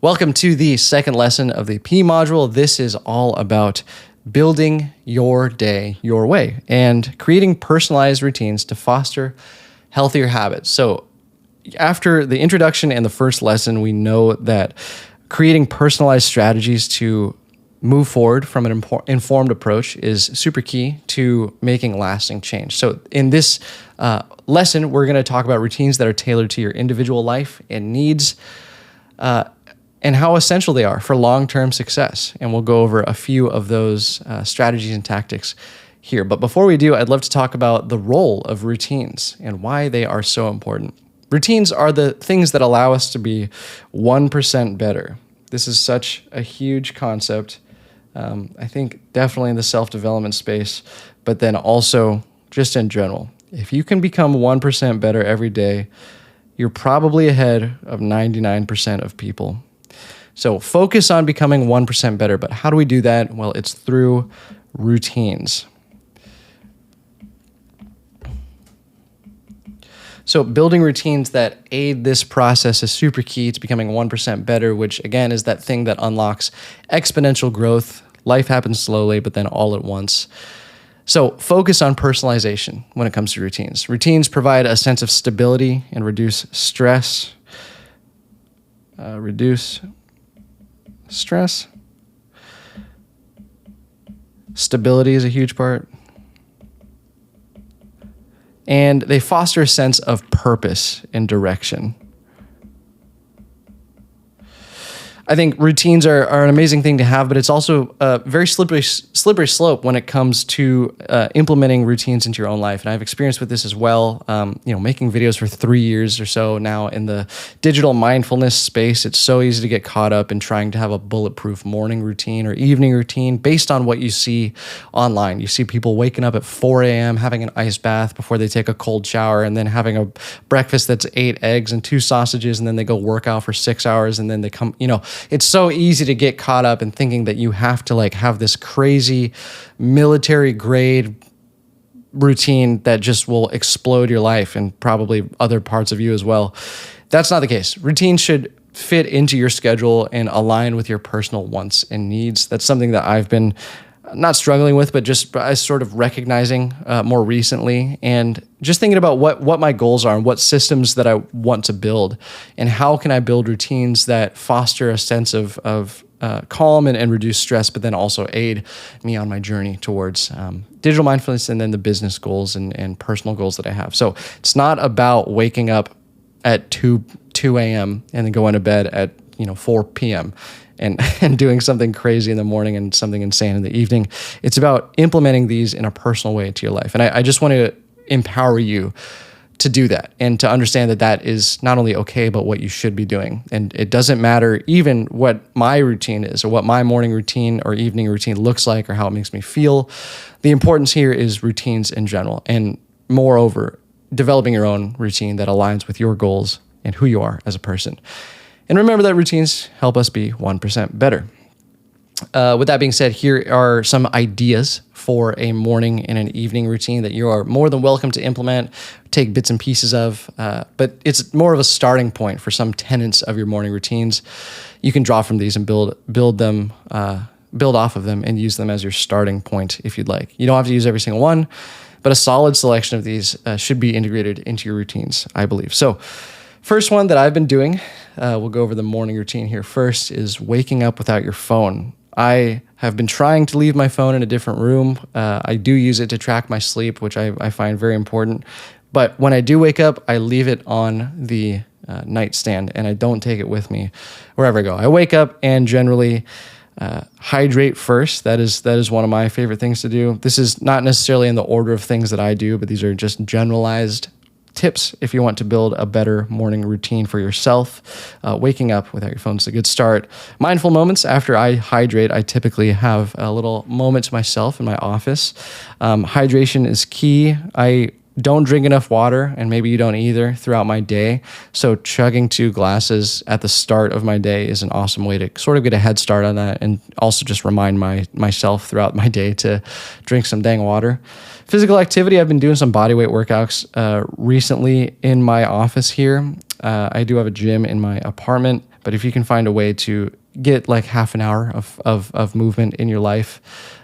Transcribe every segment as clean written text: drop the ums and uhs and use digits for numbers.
Welcome to the second lesson of the P module. This is all about building your day your way and creating personalized routines to foster healthier habits. So after the introduction and the first lesson, we know that creating personalized strategies to move forward from an informed approach is super key to making lasting change. So in this lesson, we're going to talk about routines that are tailored to your individual life and needs, and how essential they are for long-term success. And we'll go over a few of those strategies and tactics here. But before we do, I'd love to talk about the role of routines and why they are so important. Routines are the things that allow us to be 1% better. This is such a huge concept. I think definitely in the self-development space, but then also just in general. If you can become 1% better every day, you're probably ahead of 99% of people. So focus on becoming 1% better. But how do we do that? Well, it's through routines. So building routines that aid this process is super key to becoming 1% better, which again is that thing that unlocks exponential growth. Life happens slowly, but then all at once. So focus on personalization when it comes to routines. Routines provide a sense of stability and reduce stress. Stability is a huge part. And they foster a sense of purpose and direction. I think routines are an amazing thing to have, but it's also a very slippery slope when it comes to implementing routines into your own life. And I have experience with this as well. Making videos for 3 years or so now in the digital mindfulness space, it's so easy to get caught up in trying to have a bulletproof morning routine or evening routine based on what you see online. You see people waking up at 4 a.m., having an ice bath before they take a cold shower, and then having a breakfast that's 8 eggs and 2 sausages, and then they go work out for 6 hours, and then they come, it's so easy to get caught up in thinking that you have to have this crazy military grade routine that just will explode your life and probably other parts of you as well. That's not the case. Routines should fit into your schedule and align with your personal wants and needs. That's something that I've been not struggling with, but just sort of recognizing more recently, and just thinking about what my goals are and what systems that I want to build, and how can I build routines that foster a sense of calm and reduce stress, but then also aid me on my journey towards digital mindfulness and then the business goals and personal goals that I have. So it's not about waking up at 2 a.m. and then going to bed at 4 p.m. and doing something crazy in the morning and something insane in the evening. It's about implementing these in a personal way to your life. And I just want to empower you to do that and to understand that that is not only okay, but what you should be doing. And it doesn't matter even what my routine is or what my morning routine or evening routine looks like or how it makes me feel. The importance here is routines in general. And moreover, developing your own routine that aligns with your goals and who you are as a person. And remember that routines help us be 1% better. With that being said, here are some ideas for a morning and an evening routine that you are more than welcome to implement, take bits and pieces of, but it's more of a starting point for some tenets of your morning routines. You can draw from these and build off of them and use them as your starting point if you'd like. You don't have to use every single one, but a solid selection of these should be integrated into your routines, I believe. So first one that I've been doing, we'll go over the morning routine here first, is waking up without your phone. I have been trying to leave my phone in a different room. I do use it to track my sleep, which I find very important. But when I do wake up, I leave it on the nightstand and I don't take it with me wherever I go. I wake up and generally hydrate first. That is one of my favorite things to do. This is not necessarily in the order of things that I do, but these are just generalized tips if you want to build a better morning routine for yourself. Waking up without your phone is a good start. Mindful moments after I hydrate. I typically have a little moment to myself in my office. Hydration is key. I don't drink enough water, and maybe you don't either, throughout my day. So chugging 2 glasses at the start of my day is an awesome way to sort of get a head start on that, and also just remind myself throughout my day to drink some dang water. Physical activity, I've been doing some bodyweight workouts recently in my office here. I do have a gym in my apartment, But if you can find a way to get like half an hour of movement in your life,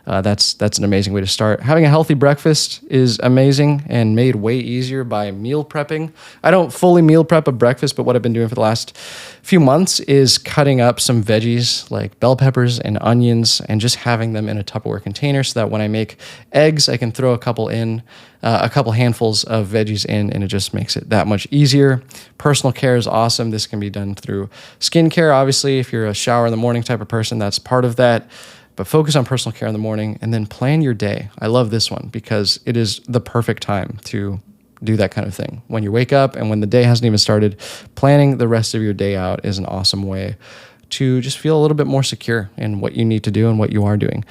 that's an amazing way to start. Having a healthy breakfast is amazing and made way easier by meal prepping. I don't fully meal prep a breakfast, but what I've been doing for the last few months is cutting up some veggies like bell peppers and onions and just having them in a Tupperware container so that when I make eggs, I can throw a couple handfuls of veggies in, and it just makes it that much easier. Personal care is awesome. This can be done through skincare. Obviously, if you're a shower in the morning type of person, that's part of that. But focus on personal care in the morning and then plan your day. I love this one because it is the perfect time to do that kind of thing. When you wake up and when the day hasn't even started, planning the rest of your day out is an awesome way to just feel a little bit more secure in what you need to do and what you are doing.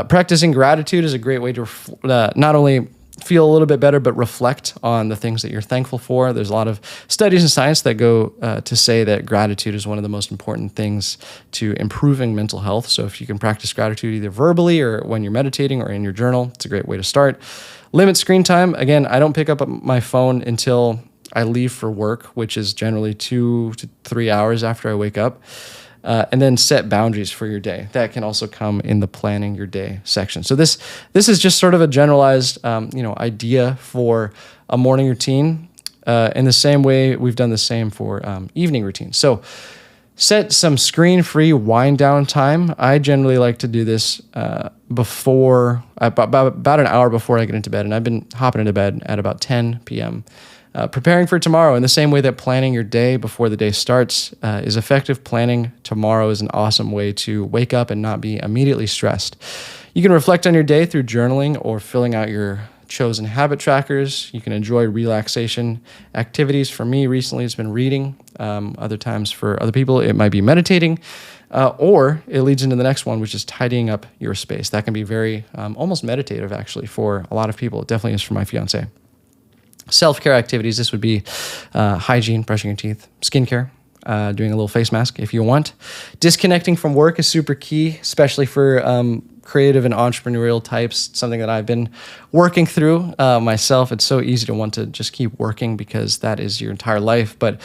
Practicing gratitude is a great way to not only feel a little bit better, but reflect on the things that you're thankful for. There's a lot of studies in science that go to say that gratitude is one of the most important things to improving mental health. So if you can practice gratitude either verbally or when you're meditating or in your journal, it's a great way to start. Limit screen time. Again, I don't pick up my phone until I leave for work, which is generally 2 to 3 hours after I wake up. And then set boundaries for your day. That can also come in the planning your day section. So this is just sort of a generalized idea for a morning routine. In the same way, we've done the same for evening routines. So set some screen-free wind down time. I generally like to do this before about an hour before I get into bed, and I've been hopping into bed at about 10 p.m. Preparing for tomorrow in the same way that planning your day before the day starts is effective. Planning tomorrow is an awesome way to wake up and not be immediately stressed. You can reflect on your day through journaling or filling out your chosen habit trackers. You can enjoy relaxation activities. For me, recently, it's been reading. Other times for other people, it might be meditating. Or it leads into the next one, which is tidying up your space. That can be very almost meditative, actually, for a lot of people. It definitely is for my fiance. Self-care activities, this would be hygiene, brushing your teeth, skincare, doing a little face mask if you want. Disconnecting from work is super key, especially for creative and entrepreneurial types, something that I've been working through myself. It's so easy to want to just keep working because that is your entire life, but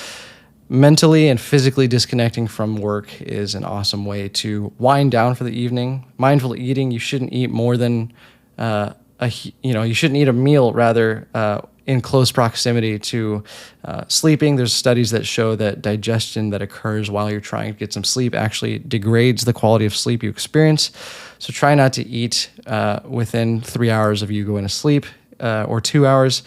mentally and physically disconnecting from work is an awesome way to wind down for the evening. Mindful eating, you shouldn't eat more than you shouldn't eat a meal rather in close proximity to sleeping. There's studies that show that digestion that occurs while you're trying to get some sleep actually degrades the quality of sleep you experience. So try not to eat within 3 hours of you going to sleep or 2 hours.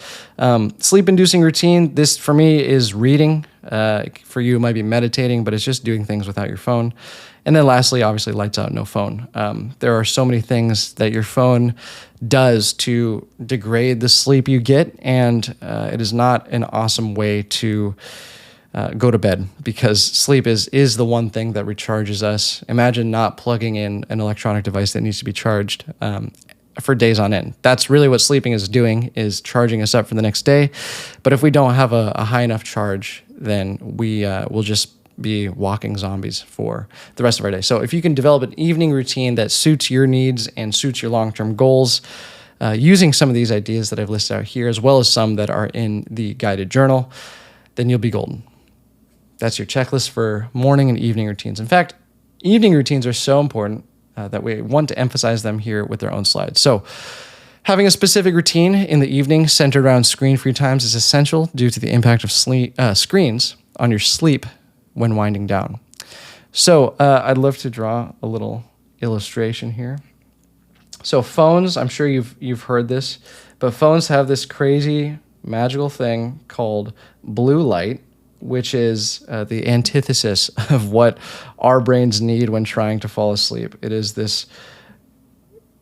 Sleep-inducing routine, this for me is reading. For you, it might be meditating, but it's just doing things without your phone. And then lastly, obviously, lights out, no phone. There are so many things that your phone does to degrade the sleep you get, and it is not an awesome way to go to bed because sleep is the one thing that recharges us. Imagine not plugging in an electronic device that needs to be charged for days on end. That's really what sleeping is doing, is charging us up for the next day. But if we don't have a high enough charge, then we will just be walking zombies for the rest of our day. So if you can develop an evening routine that suits your needs and suits your long-term goals, using some of these ideas that I've listed out here, as well as some that are in the guided journal, then you'll be golden. That's your checklist for morning and evening routines. In fact, evening routines are so important that we want to emphasize them here with their own slides. So having a specific routine in the evening centered around screen-free times is essential due to the impact of screens on your sleep when winding down. So I'd love to draw a little illustration here. So phones, I'm sure you've heard this, but phones have this crazy magical thing called blue light, which is the antithesis of what our brains need when trying to fall asleep. It is this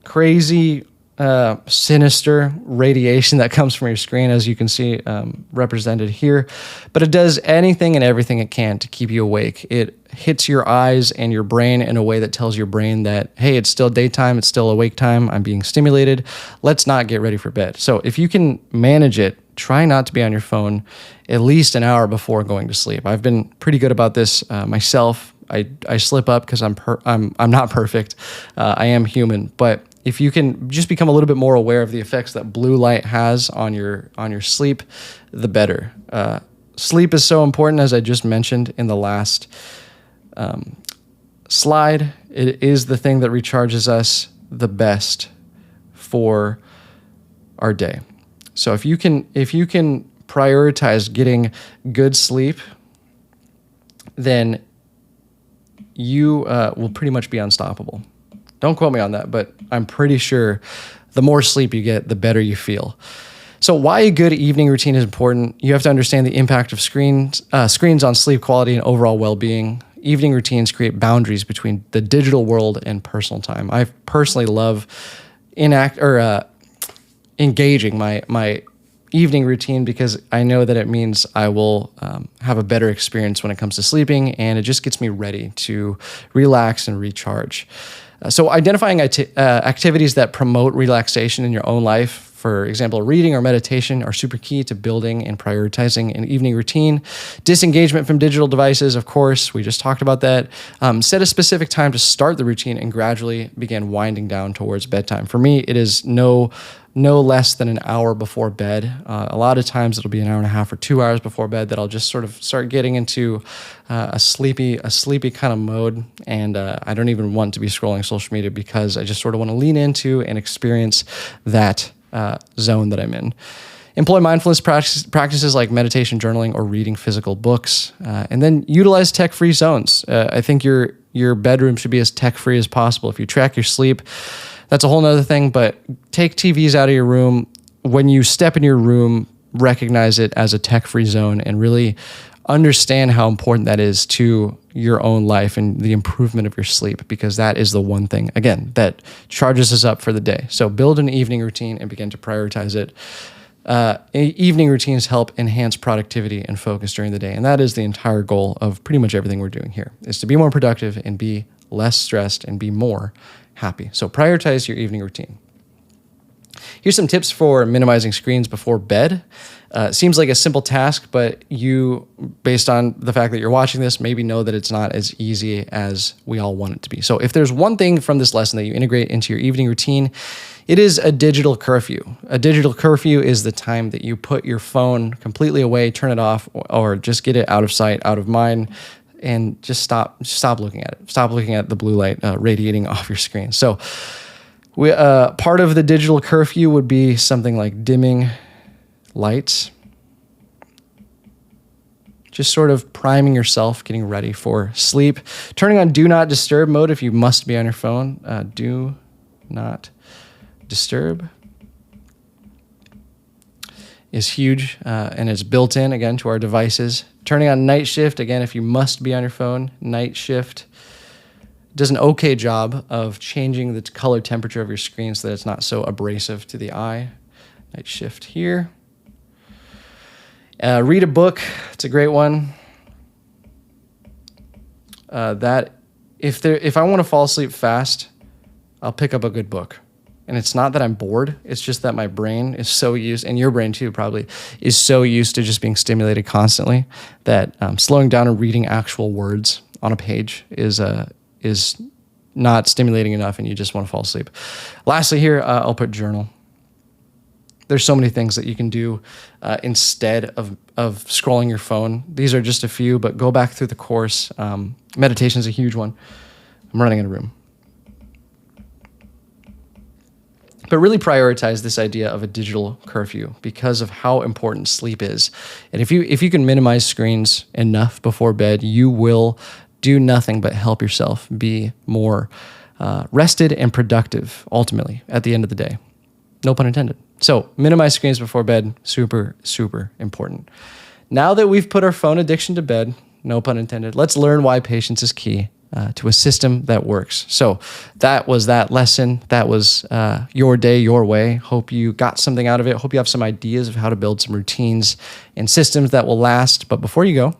crazy, sinister radiation that comes from your screen, as you can see represented here. But it does anything and everything it can to keep you awake. It hits your eyes and your brain in a way that tells your brain that, hey, it's still daytime, it's still awake time, I'm being stimulated, let's not get ready for bed. So if you can manage it, try not to be on your phone at least an hour before going to sleep. I've been pretty good about this myself. I slip up because I'm not perfect. I am human, but if you can just become a little bit more aware of the effects that blue light has on your sleep, the better. Sleep is so important, as I just mentioned in the last slide. It is the thing that recharges us the best for our day. So if you can prioritize getting good sleep, then you will pretty much be unstoppable. Don't quote me on that, but I'm pretty sure the more sleep you get, the better you feel. So why a good evening routine is important? You have to understand the impact of screens on sleep quality and overall well-being. Evening routines create boundaries between the digital world and personal time. I personally love engaging my evening routine because I know that it means I will have a better experience when it comes to sleeping, and it just gets me ready to relax and recharge. So identifying activities that promote relaxation in your own life, for example, reading or meditation, are super key to building and prioritizing an evening routine. Disengagement from digital devices, of course, we just talked about that. Set a specific time to start the routine and gradually begin winding down towards bedtime. For me, it is no less than an hour before bed. A lot of times it'll be an hour and a half or 2 hours before bed that I'll just sort of start getting into a sleepy kind of mode. And I don't even want to be scrolling social media because I just sort of want to lean into and experience that zone that I'm in. Employ mindfulness practices like meditation, journaling, or reading physical books. And then utilize tech-free zones. I think your bedroom should be as tech-free as possible. If you track your sleep, that's a whole nother thing, but take TVs out of your room. When you step in your room, recognize it as a tech-free zone and really understand how important that is to your own life and the improvement of your sleep, because that is the one thing, again, that charges us up for the day. So build an evening routine and begin to prioritize it. Evening routines help enhance productivity and focus during the day. And that is the entire goal of pretty much everything we're doing here, is to be more productive and be less stressed and be more happy. So prioritize your evening routine. Here's some tips for minimizing screens before bed. Seems like a simple task, but you, based on the fact that you're watching this, maybe know that it's not as easy as we all want it to be. So if there's one thing from this lesson that you integrate into your evening routine, it is a digital curfew. A digital curfew is the time that you put your phone completely away, turn it off, or just get it out of sight, out of mind, and just stop looking at it. Stop looking at the blue light radiating off your screen. So part of the digital curfew would be something like dimming lights, just sort of priming yourself, getting ready for sleep. Turning on do not disturb mode if you must be on your phone. Do not disturb is huge, and it's built in, again, to our devices. Turning on night shift, again, if you must be on your phone. Night shift does an okay job of changing the color temperature of your screen so that it's not so abrasive to the eye. Night shift here. Read a book. It's a great one. If I want to fall asleep fast, I'll pick up a good book. And it's not that I'm bored. It's just that my brain is so used, and your brain too probably, is so used to just being stimulated constantly that slowing down and reading actual words on a page is not stimulating enough, and you just want to fall asleep. Lastly here, I'll put journal. There's so many things that you can do instead of scrolling your phone. These are just a few, but go back through the course. Meditation is a huge one. I'm running out of room. But really prioritize this idea of a digital curfew because of how important sleep is. And if you can minimize screens enough before bed, you will do nothing but help yourself be more rested and productive, ultimately, at the end of the day. No pun intended. So minimize screens before bed, super, super important. Now that we've put our phone addiction to bed, no pun intended, let's learn why patience is key to a system that works. So that was that lesson. That was your day, your way. Hope you got something out of it. Hope you have some ideas of how to build some routines and systems that will last. But before you go,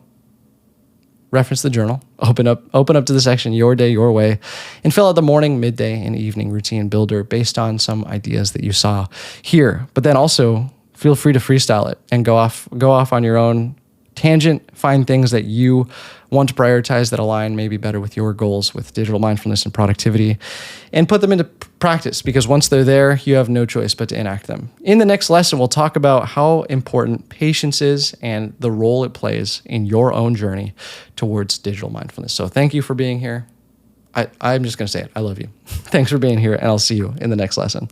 reference the journal, open up to the section, your day, your way, and fill out the morning, midday, and evening routine builder based on some ideas that you saw here. But then also feel free to freestyle it and go off on your own tangent, find things that you want to prioritize that align maybe better with your goals with digital mindfulness and productivity, and put them into practice, because once they're there, you have no choice but to enact them. In the next lesson, we'll talk about how important patience is and the role it plays in your own journey towards digital mindfulness. So thank you for being here. I'm just going to say it. I love you. Thanks for being here, and I'll see you in the next lesson.